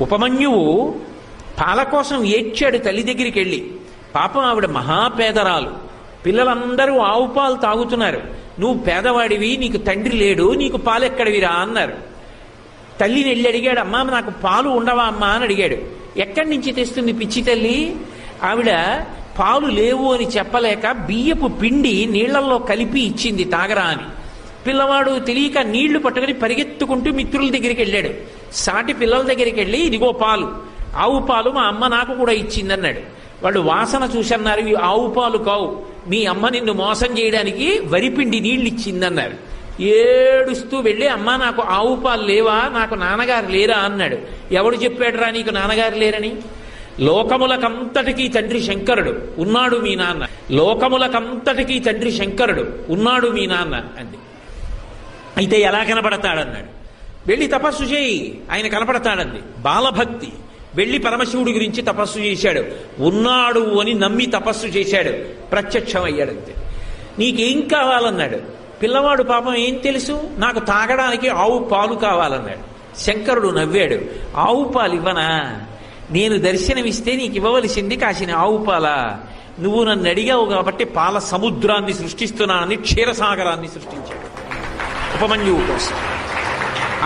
ఉపమన్యువు పాల కోసం ఏడ్చాడు తల్లి దగ్గరికి వెళ్ళి. పాపం ఆవిడ మహాపేదరాలు, పిల్లలందరూ ఆవు పాలు తాగుతున్నారు, నువ్వు పేదవాడివి, నీకు తండ్రి లేడు, నీకు పాలు ఎక్కడివిరా అన్నారు. తల్లిని వెళ్ళి అడిగాడు, అమ్మా నాకు పాలు ఉండవా అమ్మా అని అడిగాడు. ఎక్కడి నుంచి తెస్తుంది పిచ్చి తల్లి? ఆవిడ పాలు లేవు అని చెప్పలేక బియ్యపు పిండి నీళ్లలో కలిపి ఇచ్చింది తాగరా అని. పిల్లవాడు తెలియక నీళ్లు పట్టుకుని పరిగెత్తుకుంటూ మిత్రుల దగ్గరికి వెళ్ళాడు. సాటి పిల్లల దగ్గరికి వెళ్ళి, ఇదిగో పాలు, ఆవు పాలు మా అమ్మ నాకు కూడా ఇచ్చిందన్నాడు. వాళ్ళు వాసన చూసన్నారు, ఇవి ఆవు పాలు కావు, మీ అమ్మ నిన్ను మోసం చేయడానికి వరిపిండి నీళ్ళు ఇచ్చిందన్నారు. ఏడుస్తూ వెళ్ళి, అమ్మ నాకు ఆవు పాలు లేవా, నాకు నాన్నగారు లేరా అన్నాడు. ఎవడు చెప్పాడురా నీకు నాన్నగారు లేరని? లోకములకంతటికీ తండ్రి శంకరుడు, ఉన్నాడు మీ నాన్న. లోకములకంతటికీ తండ్రి శంకరుడు, ఉన్నాడు మీ నాన్న అంది. అయితే ఎలా కనపడతాడన్నాడు. వెళ్ళి తపస్సు చేయి, ఆయన కనపడతాడంది. బాలభక్తి. వెళ్ళి పరమశివుడి గురించి తపస్సు చేశాడు. ఉన్నాడు అని నమ్మి తపస్సు చేశాడు, ప్రత్యక్షం అయ్యాడంతే. నీకేం కావాలన్నాడు. పిల్లవాడు పాపం ఏం తెలుసు, నాకు తాగడానికి ఆవు పాలు కావాలన్నాడు. శంకరుడు నవ్వాడు. ఆవు పాలు ఇవ్వనా? నేను దర్శనమిస్తే నీకు ఇవ్వవలసింది కాసిన ఆవు పాలా? నువ్వు నన్ను అడిగావు కాబట్టి పాల సముద్రాన్ని సృష్టిస్తున్నానని క్షీరసాగరాన్ని సృష్టించాడు ఉపమన్యువు కోసం.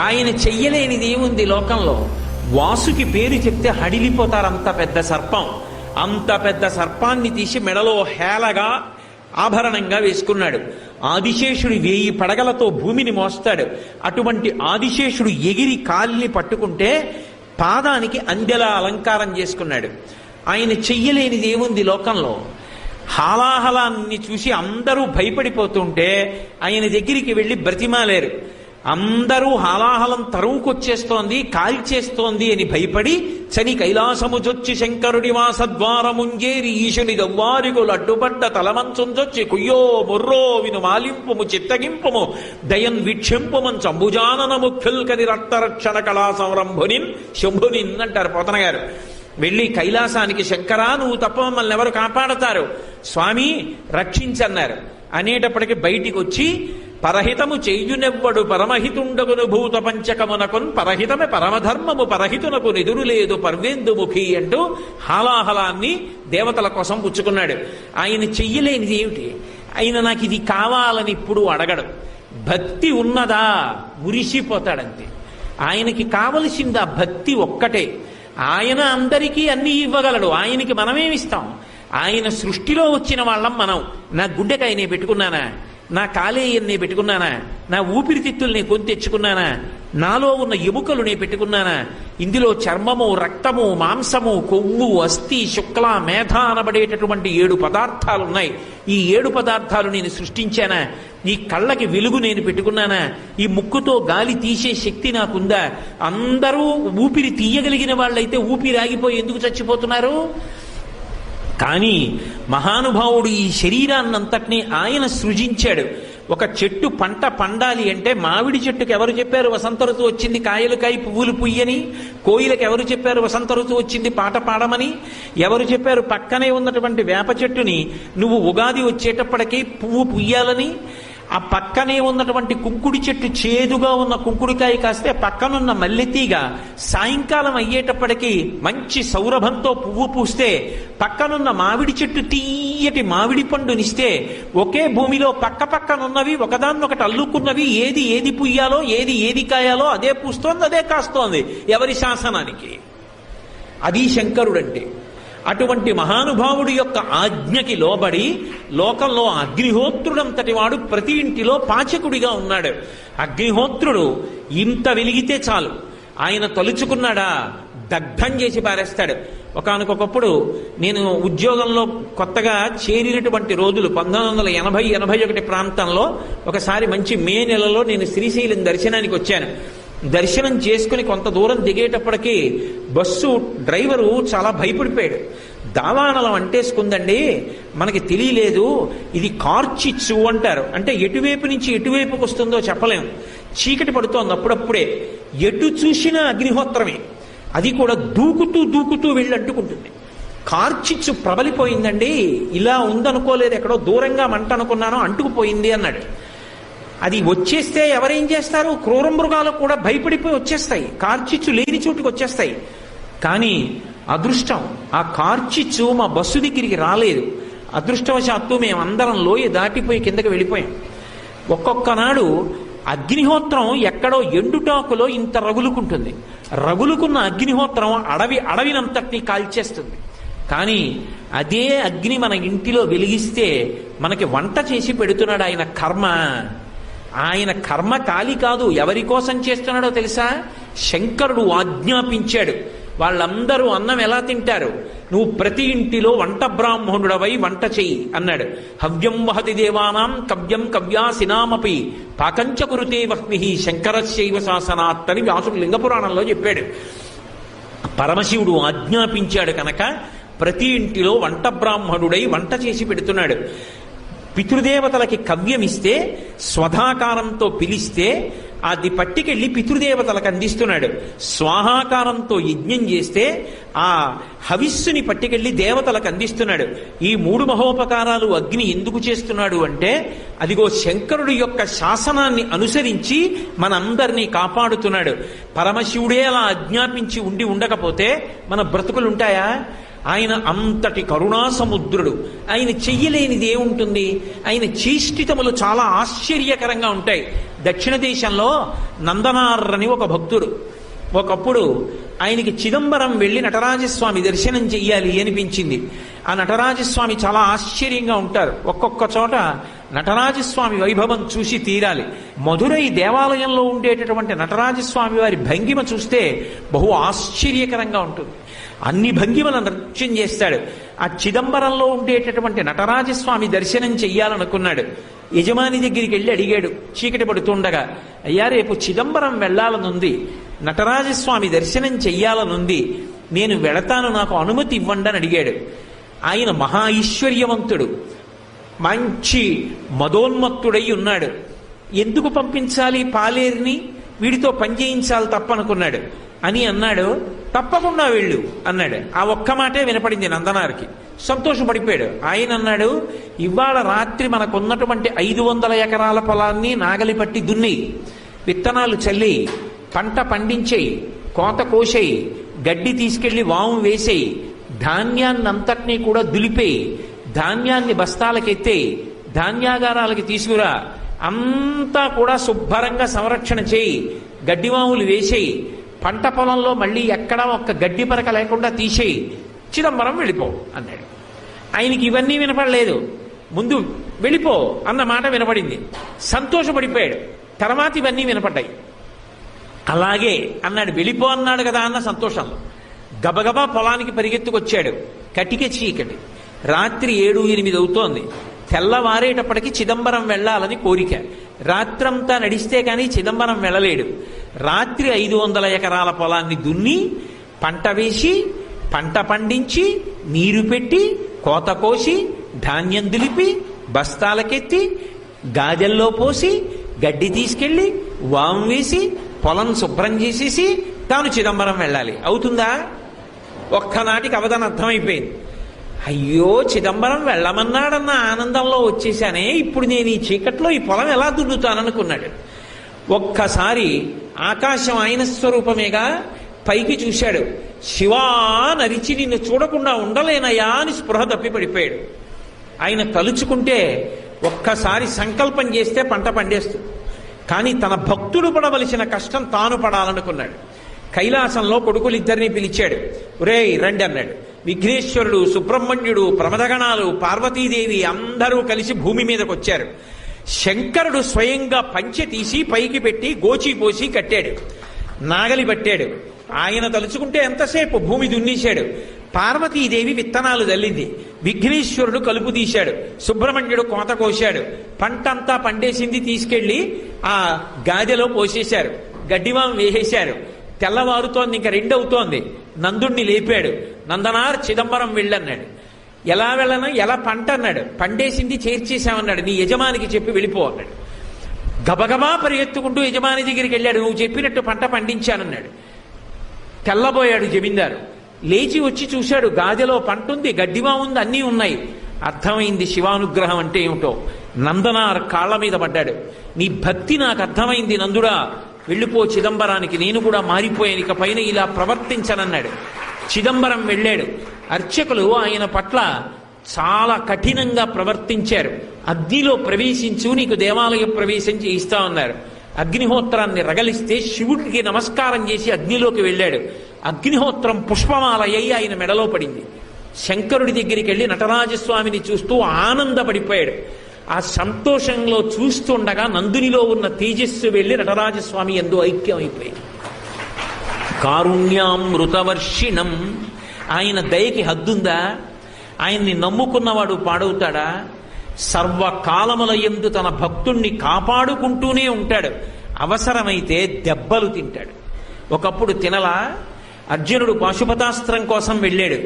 ఆయన చెయ్యలేనిది ఏముంది లోకంలో? వాసుకి పేరు చెప్తే హడిలిపోతారు. అంత పెద్ద సర్పం, అంత పెద్ద సర్పాన్ని తీసి మెడలో హేళగా ఆభరణంగా వేసుకున్నాడు. ఆదిశేషుడు 1000 పడగలతో భూమిని మోస్తాడు. అటువంటి ఆదిశేషుడు ఎగిరి కాలిని పట్టుకుంటే పాదానికి అందెలా అలంకారం చేసుకున్నాడు. ఆయన చెయ్యలేనిది ఏముంది లోకంలో? హాలాహలాన్ని చూసి అందరూ భయపడిపోతుంటే ఆయన దగ్గరికి వెళ్ళి బ్రతిమాలేరు. అందరూ హాలాహలం తరువుకొచ్చేస్తోంది, కాల్చేస్తోంది అని భయపడి చని కైలాసముజొచ్చి శంకరుడి వాసద్వారముంజేరి ఈశుని దవ్వారిగులు అడ్డుపడ్డ తలమంచుంజొచ్చి కుయ్యో ముర్రో విను మాలింపుము చిత్తగింపుము దయన్ వీక్షింపుమన్ చంబుజానన ముఖ్యుల్కని రక్తరక్షణ కళా సంరంభునిన్ శంభునిన్ అంటారు పోతన గారు. వెళ్ళి కైలాసానికి, శంకరా నువ్వు తప్ప మమ్మల్ని ఎవరు కాపాడతారు, స్వామి రక్షించన్నారు. అనేటప్పటికి బయటికి వచ్చి, పరహితము చెయ్యునెవ్వడు పరమహితుండగును భూత పంచకమునకున్ పరహితమే పరమధర్మము పరహితునకు నిదురు లేదు పర్వేందుముఖి అంటూ హాలాహలాన్ని దేవతల కోసం పుచ్చుకున్నాడు. ఆయన చెయ్యలేనిది ఏమిటి? ఆయన నాకు ఇది కావాలని ఇప్పుడు అడగడు. భక్తి ఉన్నదా మురిసిపోతాడంతే. ఆయనకి కావలసింది ఆ భక్తి ఒక్కటే. ఆయన అందరికీ అన్నీ ఇవ్వగలడు, ఆయనకి మనమేమిస్తాం? ఆయన సృష్టిలో వచ్చిన వాళ్ళం మనం. నా గుండెకాయనే పెట్టుకున్నానా, నా కాలేయన్నే పెట్టుకున్నానా, నా ఊపిరితిత్తుల్ని కొని తెచ్చుకున్నానా, నాలో ఉన్న ఎముకలు నే పెట్టుకున్నానా? ఇందులో చర్మము, రక్తము, మాంసము, కొవ్వు, అస్థి, శుక్ల, మేధ అనబడేటటువంటి 7 పదార్థాలున్నాయి. ఈ 7 పదార్థాలు నేను సృష్టించానా? ఈ కళ్ళకి వెలుగు నేను పెట్టుకున్నానా? ఈ ముక్కుతో గాలి తీసే శక్తి నాకుందా? అందరూ ఊపిరి తీయగలిగిన వాళ్ళైతే ఊపిరి ఆగిపోయి ఎందుకు చచ్చిపోతున్నారు? కానీ మహానుభావుడు ఈ శరీరాన్నంతటినీ ఆయన సృజించాడు. ఒక చెట్టు పంట పండాలి అంటే, మామిడి చెట్టుకు ఎవరు చెప్పారు వసంత ఋతువు వచ్చింది కాయలు కాయి పువ్వులు పుయ్యని? కోయిలకు ఎవరు చెప్పారు వసంత ఋతువు వచ్చింది పాట పాడమని? ఎవరు చెప్పారు పక్కనే ఉన్నటువంటి వేప చెట్టుని నువ్వు ఉగాది వచ్చేటప్పటికీ పువ్వు పుయ్యాలని? ఆ పక్కనే ఉన్నటువంటి కుంకుడి చెట్టు చేదుగా ఉన్న కుంకుడికాయ కాస్తే పక్కనున్న మల్లెతీగ సాయంకాలం అయ్యేటప్పటికీ మంచి సౌరభంతో పువ్వు పూస్తే పక్కనున్న మామిడి చెట్టు తీయటి మామిడి పండునిస్తే ఒకే భూమిలో పక్క పక్కనున్నవి ఒకదాన్నొకటి అల్లుకున్నవి ఏది పుయ్యాలో ఏది కాయాలో అదే పూస్తోంది, అదే కాస్తోంది. ఎవరి శాసనానికి? అది శంకరుడంటే. అటువంటి మహానుభావుడి యొక్క ఆజ్ఞకి లోబడి లోకంలో అగ్నిహోత్రుడంతటి వాడు ప్రతి ఇంటిలో పాచకుడిగా ఉన్నాడు. అగ్నిహోత్రుడు ఇంత వెలిగితే చాలు, ఆయన తలుచుకున్నాడా దగ్ధం చేసి పారేస్తాడు. ఒకానొకప్పుడు నేను ఉద్యోగంలో కొత్తగా చేరినటువంటి రోజులు 1980-81 ప్రాంతంలో ఒకసారి మంచి మే నెలలో నేను శ్రీశైలం దర్శనానికి వచ్చాను. దర్శనం చేసుకుని కొంత దూరం దిగేటప్పటికీ బస్సు డ్రైవరు చాలా భయపడిపోయాడు. దావానలం అంటేసుకుందండి, మనకి తెలియలేదు, ఇది కార్చిచ్చు అంటారు. అంటే ఎటువైపు నుంచి ఎటువైపుకి వస్తుందో చెప్పలేం. చీకటి పడుతోంది అప్పుడప్పుడే, ఎటు చూసినా అగ్నిహోత్రమే. అది కూడా దూకుతూ వెళ్ళి అంటుకుంటుంది. కార్చిచ్చు ప్రబలిపోయిందండి, ఇలా ఉందనుకోలేదు, ఎక్కడో దూరంగా మంట అనుకున్నానో అంటుకుపోయింది అన్నాడు. అది వచ్చేస్తే ఎవరేం చేస్తారు? క్రూర మృగాలు కూడా భయపడిపోయి వచ్చేస్తాయి, కార్చిచ్చు లేని చోటుకు వచ్చేస్తాయి. కానీ అదృష్టం, ఆ కార్చిచ్చు మా బస్సు దగ్గరికి రాలేదు. అదృష్టవశాత్తు మేమందరం లోయ దాటిపోయి కిందకి వెళ్ళిపోయాం. ఒక్కొక్క నాడు అగ్నిహోత్రం ఎక్కడో ఎండుటాకులో ఇంత రగులుకుంటుంది. రగులుకున్న అగ్నిహోత్రం అడవినంతటినీ కాల్చేస్తుంది. కానీ అదే అగ్ని మన ఇంటిలో వెలిగిస్తే మనకి వంట చేసి పెడుతున్నాడు ఆయన కర్మ. ఆయన కర్మ కాలి కాదు. ఎవరి కోసం చేస్తున్నాడో తెలుసా? శంకరుడు ఆజ్ఞాపించాడు. వాళ్ళందరూ అన్నం ఎలా తింటారు? నువ్వు ప్రతి ఇంటిలో వంట బ్రాహ్మణుడవై వంట చెయ్యి అన్నాడు. హవ్యం వహతి దేవానాం కవ్యం కవ్యాసినామపి పాకంచ కురుతే వహ్మి శంకరశైవ శాసనాత్ అని వ్యాసుడు లింగపురాణంలో చెప్పాడు. పరమశివుడు ఆజ్ఞాపించాడు కనుక ప్రతి ఇంటిలో వంట బ్రాహ్మణుడై వంట చేసి పెడుతున్నాడు. పితృదేవతలకి కవ్యమిస్తే, స్వధాకారంతో పిలిస్తే అది పట్టికెళ్ళి పితృదేవతలకు అందిస్తున్నాడు. స్వాహాకారంతో యజ్ఞం చేస్తే ఆ హవిస్సుని పట్టికెళ్ళి దేవతలకు అందిస్తున్నాడు. ఈ 3 మహోపకారాలు అగ్ని ఎందుకు చేస్తున్నాడు అంటే, అదిగో శంకరుడి యొక్క శాసనాన్ని అనుసరించి మనందరినీ కాపాడుతున్నాడు. పరమశివుడే అలా ఆజ్ఞాపించి ఉండకపోతే మన బ్రతుకులుంటాయా? ఆయన అంతటి కరుణా సముద్రుడు. ఆయన చెయ్యలేనిది ఏముంటుంది? ఆయన చేష్టితములు చాలా ఆశ్చర్యకరంగా ఉంటాయి. దక్షిణ దేశంలో నందనార్రని ఒక భక్తుడు. ఒకప్పుడు ఆయనకి చిదంబరం వెళ్ళి నటరాజస్వామి దర్శనం చెయ్యాలి అనిపించింది. ఆ నటరాజస్వామి చాలా ఆశ్చర్యంగా ఉంటారు. ఒక్కొక్క చోట నటరాజస్వామి వైభవం చూసి తీరాలి. మధురై దేవాలయంలో ఉండేటటువంటి నటరాజస్వామి వారి భంగిమ చూస్తే బహు ఆశ్చర్యకరంగా ఉంటుంది. అన్ని భంగిమలను నృత్యం చేస్తాడు. ఆ చిదంబరంలో ఉండేటటువంటి నటరాజస్వామి దర్శనం చెయ్యాలనుకున్నాడు. యజమాని దగ్గరికి వెళ్ళి అడిగాడు చీకటి పడుతుండగా, అయ్యా రేపు చిదంబరం వెళ్లాలనుంది, నటరాజస్వామి దర్శనం చెయ్యాలనుంది, నేను వెళతాను, నాకు అనుమతి ఇవ్వండి అని అడిగాడు. ఆయన మహా ఐశ్వర్యవంతుడు, మంచి మదోన్మత్తుడై ఉన్నాడు. ఎందుకు పంపించాలి పాలేరుని? వీడితో పనిచేయించాలి తప్పనుకున్నాడు. అని అన్నాడు, తప్పకుండా వెళ్ళు అన్నాడు. ఆ ఒక్క మాటే వినపడింది నందనారికి. సంతోషపడిపోయాడు. ఆయన అన్నాడు, ఇవాళ రాత్రి మనకున్నటువంటి 500 ఎకరాల పొలాన్ని నాగలి పట్టి దున్ని, విత్తనాలు చల్లి, పంట పండించేయి, కోత కోసేయి, గడ్డి తీసుకెళ్లి వాము వేసేయి, ధాన్యాన్నంతటినీ కూడా దులిపేయి, ధాన్యాన్ని బస్తాలకెత్తేయి, ధాన్యాగారాలకి తీసుకురా, అంతా కూడా శుభ్రంగా సంరక్షణ చేయి, గడ్డివాములు వేసేయి, పంట పొలంలో మళ్ళీ ఎక్కడా ఒక్క గడ్డి పరక లేకుండా తీసేయి, చిదంబరం వెళ్ళిపో అన్నాడు. ఆయనకి ఇవన్నీ వినపడలేదు. ముందు వెళ్ళిపో అన్న మాట వినపడింది. సంతోషపడిపోయాడు. తర్వాత ఇవన్నీ వినపడ్డాయి. అలాగే అన్నాడు. వెళ్ళిపో అన్నాడు కదా అన్న సంతోషంలో గబగబా పొలానికి పరిగెత్తుకొచ్చాడు. కటిక చీకటి, రాత్రి 7-8 అవుతోంది. తెల్లవారేటప్పటికి చిదంబరం వెళ్ళాలని కోరిక. రాత్రంతా నడిస్తే కానీ చిదంబరం వెళ్ళలేడు. రాత్రి 500 ఎకరాల పొలాన్ని దున్ని, పంట వేసి, పంట పండించి, నీరు పెట్టి, కోత కోసి, ధాన్యం దులిపి, బస్తాలకెత్తి, గాజల్లో పోసి, గడ్డి తీసుకెళ్లి, వాము వేసి, పొలం శుభ్రం చేసేసి తాను చిదంబరం వెళ్ళాలి. అవుతుందా? ఒక్కనాటికి అవదానం అర్థమైపోయింది. అయ్యో, చిదంబరం వెళ్ళమన్నాడన్న ఆనందంలో వచ్చేసానే, ఇప్పుడు నేను ఈ చీకట్లో ఈ పొలం ఎలా దున్నుతాననుకున్నాడు. ఒక్కసారి ఆకాశం ఆయన స్వరూపమేగా, పైకి చూశాడు. శివా నరిచి నిన్ను చూడకుండా ఉండలేనయా అని స్పృహ తప్పి పడిపోయాడు. ఆయన తలుచుకుంటే ఒక్కసారి సంకల్పం చేస్తే పంట పండేస్తుంది. కానీ తన భక్తుడు పడవలసిన కష్టం తాను పడాలనుకున్నాడు. కైలాసంలో కొడుకులిద్దరినీ పిలిచాడు. ఒరేయ్ రండి అన్నాడు. విఘ్నేశ్వరుడు, సుబ్రహ్మణ్యుడు, ప్రమదగణాలు, పార్వతీదేవి అందరూ కలిసి భూమి మీదకి వచ్చారు. శంకరుడు స్వయంగా పంచె తీసి పైకి పెట్టి గోచి పోసి కట్టాడు. నాగలి పట్టాడు. ఆయన తలుచుకుంటే ఎంతసేపు భూమి దున్నేశాడు. పార్వతీదేవి విత్తనాలు చల్లింది. విఘ్నేశ్వరుడు కలుపు తీశాడు. సుబ్రహ్మణ్యుడు కోత కోశాడు. పంటంతా పండేసింది. తీసుకెళ్లి ఆ గాదెలో పోసేశారు. గడ్డివాం వేసేశారు. తెల్లవారుతోంది, ఇంకా 2 అవుతోంది. నందుణ్ణి లేపాడు. నందనార్ చిదంబరం వెళ్ళన్నాడు. ఎలా వెళ్ళను? ఎలా పంట అన్నాడు. పండేసింది, చేర్చేశామన్నాడు. నీ యజమానికి చెప్పి వెళ్ళిపో అన్నాడు. గబగబా పరిగెత్తుకుంటూ యజమాని దగ్గరికి వెళ్ళాడు. నువ్వు చెప్పినట్టు పంట పండించానన్నాడు. తెల్లబోయాడు జమీందారు. లేచి వచ్చి చూశాడు. గాదెలో పంట ఉంది, గడ్డివా ఉంది, అన్నీ ఉన్నాయి. అర్థమైంది శివానుగ్రహం అంటే ఏమిటో. నందనార్ కాళ్ళ మీద పడ్డాడు. నీ భక్తి నాకు అర్థమైంది నందుడా, వెళ్ళిపో చిదంబరానికి, నేను కూడా మారిపోయాను, ఇక పైన ఇలా ప్రవర్తించనన్నాడు. చిదంబరం వెళ్ళాడు. అర్చకులు ఆయన పట్ల చాలా కఠినంగా ప్రవర్తించారు. అగ్నిలో ప్రవేశించు, నీకు దేవాలయ ప్రవేశం చేయిస్తా ఉన్నారు. అగ్నిహోత్రాన్ని రగలిస్తే శివుడికి నమస్కారం చేసి అగ్నిలోకి వెళ్ళాడు. అగ్నిహోత్రం పుష్పమాలయ్యి ఆయన మెడలో పడింది. శంకరుడి దగ్గరికి వెళ్ళి నటరాజస్వామిని చూస్తూ ఆనందపడిపోయాడు. ఆ సంతోషంలో చూస్తుండగా నందునిలో ఉన్న తేజస్సు వెళ్ళి నటరాజస్వామి యందు ఐక్యమైపోయింది. కారుణ్యామృతవర్షిణం, ఆయన దయకి హద్దుందా? ఆయన్ని నమ్ముకున్నవాడు పాడవుతాడా? సర్వకాలముల యందు తన భక్తుణ్ణి కాపాడుకుంటూనే ఉంటాడు. అవసరమైతే దెబ్బలు తింటాడు. ఒకప్పుడు తినలా. అర్జునుడు పాశుపతాస్త్రం కోసం వెళ్ళాడు.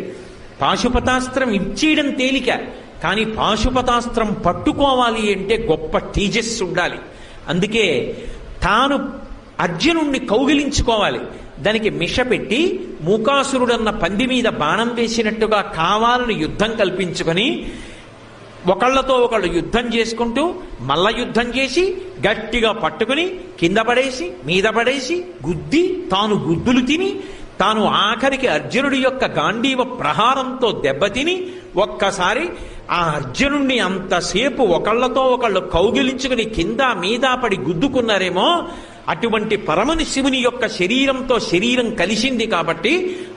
పాశుపతాస్త్రం ఇచ్చేయడం తేలిక, కానీ పాశుపతాస్త్రం పట్టుకోవాలి అంటే గొప్ప తేజస్సు ఉండాలి. అందుకే తాను అర్జునుణ్ణి కౌగిలించుకోవాలి. దానికి మిష పెట్టి మూకాసురుడన్న పంది మీద బాణం వేసినట్టుగా కావాలని యుద్ధం కల్పించుకొని ఒకళ్ళతో ఒకళ్ళు యుద్ధం చేసుకుంటూ మల్ల యుద్ధం చేసి గట్టిగా పట్టుకుని కింద పడేసి మీద పడేసి గుద్ది తాను గుద్దులు తిని తాను ఆఖరికి అర్జునుడి యొక్క గాంధీవ ప్రహారంతో దెబ్బతిని ఒక్కసారి ఆ అర్జునుణ్ణి అంతసేపు ఒకళ్లతో ఒకళ్ళు కౌగిలించుకుని కింద మీద పడి గుద్దుకున్నారేమో, అటువంటి పరమని శివుని యొక్క శరీరంతో శరీరం కలిసింది కాబట్టి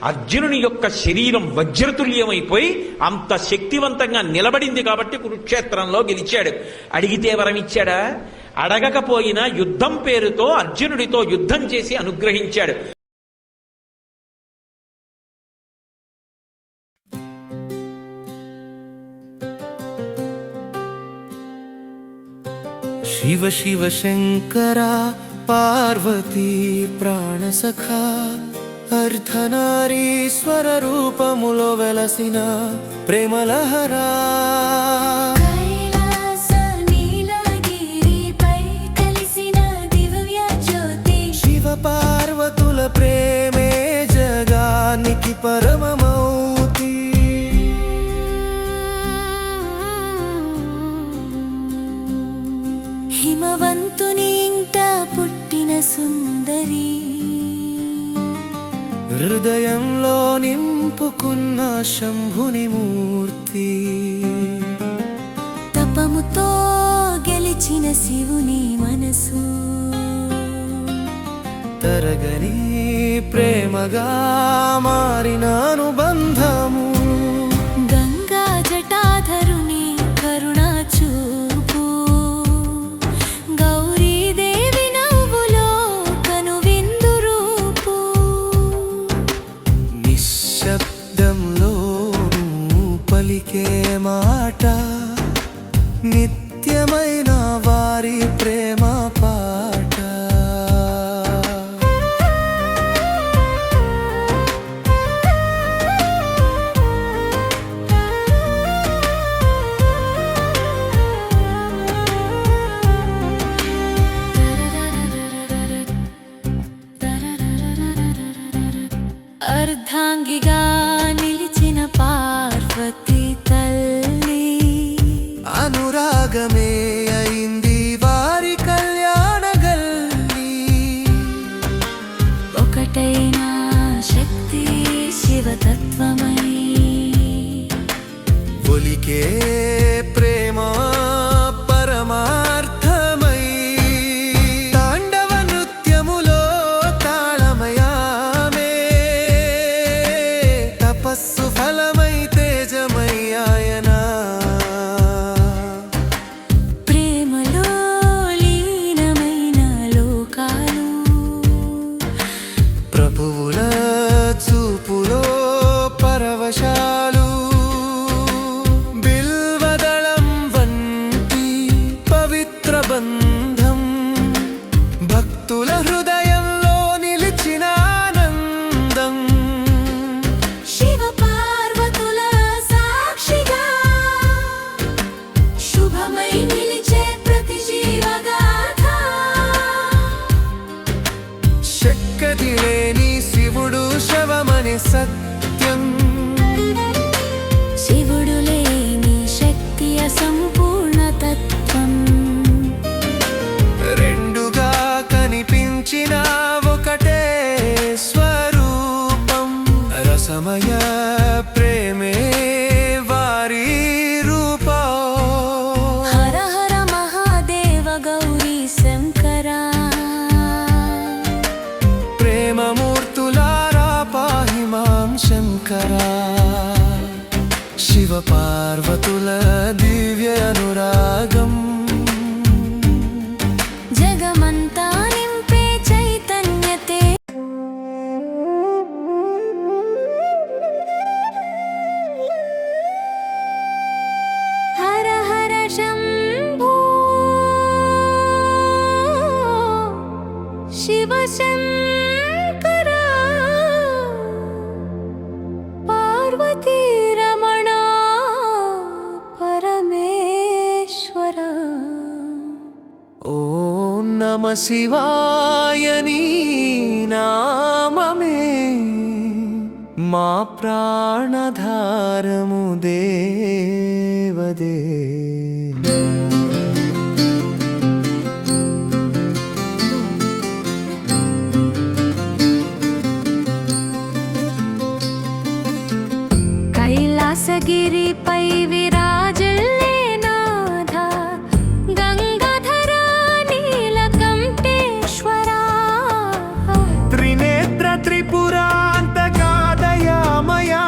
అర్జునుని యొక్క శరీరం వజ్రతుల్యమైపోయి అంత శక్తివంతంగా నిలబడింది కాబట్టి కురుక్షేత్రంలో గెలిచాడు. అడిగితే వరం ఇచ్చాడా? అడగకపోయినా యుద్ధం పేరుతో అర్జునుడితో యుద్ధం చేసి అనుగ్రహించాడు. शिव शिव शंकरा पार्वती प्राणसखा अर्धनारीश्वर रूपमुलो वेलसिन प्रेमलहरा शिव पार्वतुल प्रेमे जगानिकी परममौति హిమవంతుని ఇంట పుట్టిన సుందరి, హృదయంలో నింపుకున్న శంభుని మూర్తి, తపముతో గెలిచిన శివుని మనసు, తరగని ప్రేమగా మారిన అనుబంధము, గంగా జటాధరుని కరుణా చూపు, గౌరీదేవి నవ్వులో కనువిందు రూపు, నిశ్శబ్దంలోనూ పలికే మాట, నిత్యమైన వారి ప్రేమ పాట. అర్ధాంగిగా నిలిచిన పార్వతి తల్లి, అనురాగమే అయింది వారి కళ్యాణ గల్లి, ఒకటైన శక్తి శివతత్వమై ఒలికే ప్రేమ పరమార్థమై, తాండవ నృత్యములో తాళమయామే, తపస్సు ఫలమై తేజమై ఆయన, ప్రేమలో లీనమైన లోకాలు, ప్రభువుల చూపులో పరవశాలు, బిల్వదళం వంటి పవిత్ర బంధం, భక్తుల హృదయంలో నిలిచిన ఆనందం, శివ పార్వతుల సాక్షిగా శుభమై నిలిచే ప్రతి జీవగాథ, శక్కది లేని శివుడు శవమని సత్యం, శివుడు లేని శక్తి అసంపూర్ణ తత్వం, సమయ ప్రేమే వారి రూపా హర హర మహాదేవ గౌరీ శంకరా ప్రేమమూర్తులారా పాహి మాం శంకరా శివ పార్వతుల దివ్య అనురాగం జగమంతా నింపే చైతన్యతే హర హర శంభో శివ శంకర పార్వతీ రమణ పరమేశ్వర ఓం నమ శివాయ నీ నామమే మా ప్రాణధారము దేవదే కైలాసగిరిపై విరాజిల్లే నాథ గంగాధర నీలకంఠేశ్వరా త్రినేత్ర త్రిపురాంతకాదయామయా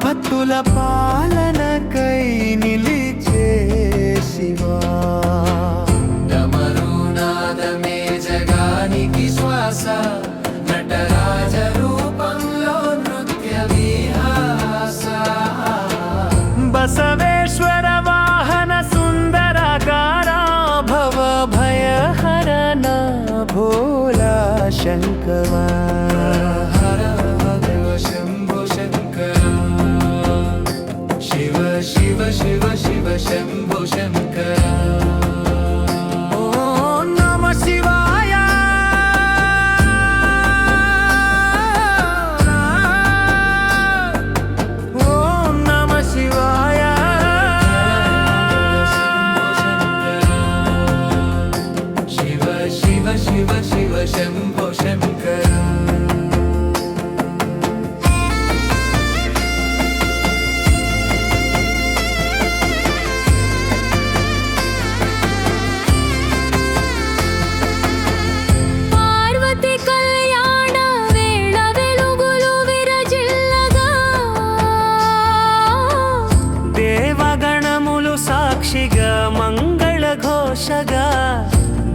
భక్తుల పాలనకై నిలిచే శివా డమరునాదమే జగానికి శ్వాస నటరాజ రూపంలో నృత్య విహాస బసవేశ్వర వాహన సుందరాకారా భవ భయహరణ భోలా శంకరా హర హర శంభో శంకర శివ శివ శివ శివ శంభో శంకర ఓం నమ శివాయ ఓం నమ శివాయ శివ శివ శివ శివ శంభో శంకర పార్వతి కళ్యాణ వేళ వెలుగులు విరజిల్లగా దేవగణములు సాక్షిగా మంగళ ఘోషగా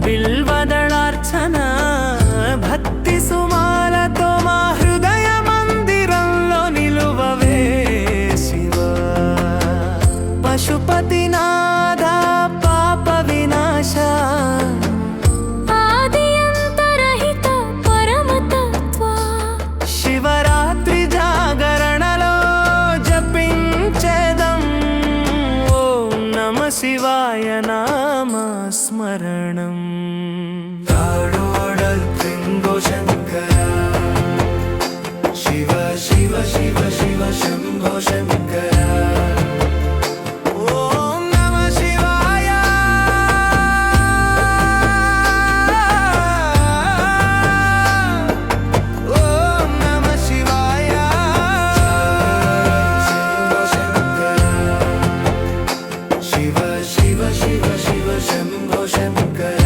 బిల్వదళార్చన భక్తి సుమాలతో మా హృదయ మందిరంలో నిలువవే శివ పశుపతినాథ పాప వినాశ ఆది అంతరహిత పరమతత్వ శివరాత్రి జాగరణలో జపించేదం ఓం నమ శివాయ నామ స్మరణం తాడోడల్ త్రింగో శంకర శివ శివ శివ శివ శంభో శంకర ఓం నమ శివాయ ఓం నమ శివాయ శంభో శంకర శివ శివ శివ శివ శంభో శంకర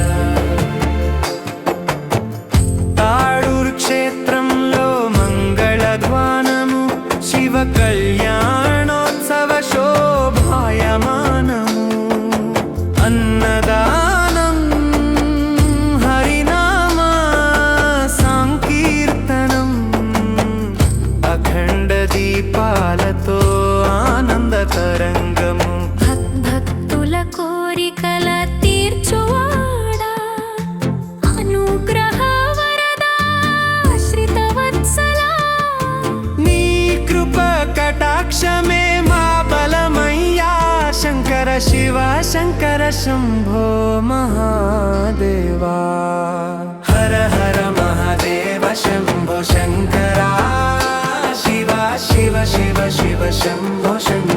తాడూరు క్షేత్రంలో మంగళధ్వానము శివ కళ్యాణోత్సవ శోభాయమానము అన్నదానం హరినామ సంకీర్తనం అఖండ దీపాలతో ఆనంద తరంగము భక్తుల కోరికల తీర్చువాడా అనుగ్రహ వరదా ఆశ్రిత వత్సలా నీ కృప కటాక్షమే మా బలమయ్యా శంకర శివ శంకర శంభో మహాదేవా హర హర మహాదేవ శంభో శంకర శివ శివ శివ శివ శంభో శంకర